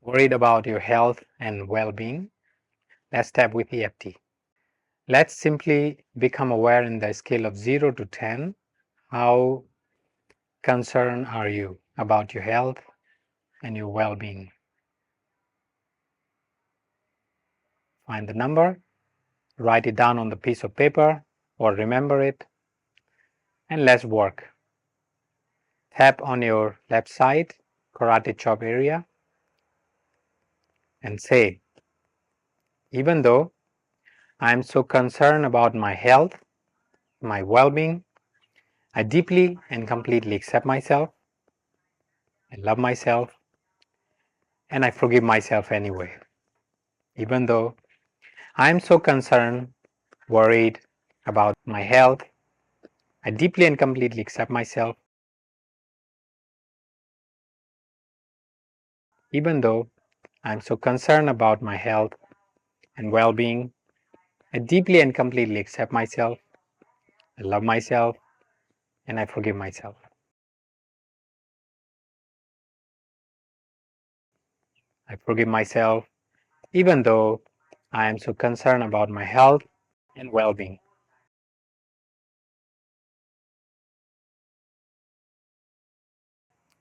Worried about your health and well-being? Let's tap with EFT. Let's simply become aware in the scale of 0 to 10. How concerned are you about your health and your well-being? Find the number, write it down on the piece of paper or remember it, and let's work. Tap on your left side, karate chop area, and say, even though I am so concerned about my health, my well-being, I deeply and completely accept myself, I love myself, and I forgive myself anyway. Even though I am so concerned, worried about my health, I deeply and completely accept myself. Even though I am so concerned about my health and well-being, I deeply and completely accept myself, I love myself, and I forgive myself. I forgive myself even though I am so concerned about my health and well-being.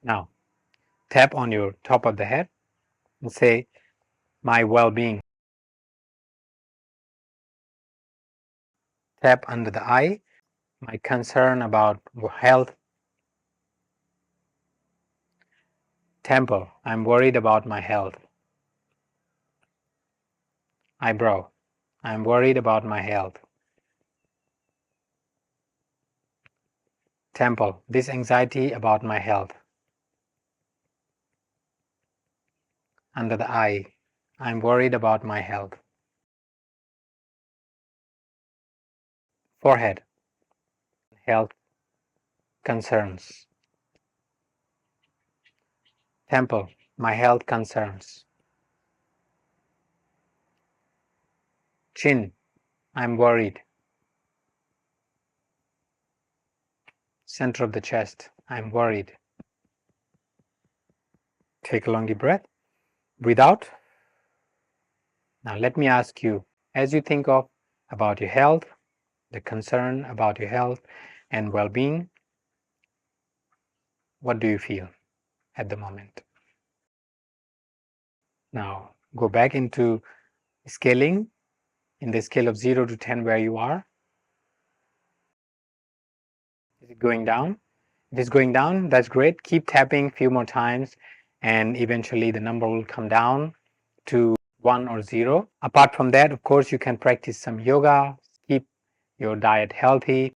Now, tap on your top of the head and say, my well-being. Tap under the eye, my concern about health. Temple, I'm worried about my health. Eyebrow, I'm worried about my health. Temple, this anxiety about my health. Under the eye, I'm worried about my health. Forehead, health concerns. Temple, my health concerns. Chin, I'm worried. Center of the chest, I'm worried. Take a long deep breath. Breathe out. Now let me ask you, as you think of about your health, the concern about your health and well-being, what do you feel at the moment? Now go back into scaling in the scale of 0 to 10 where you are. Is it going down? If it's going down, that's great. Keep tapping a few more times and eventually the number will come down to 1 or 0. Apart from that, of course, you can practice some yoga, keep your diet healthy,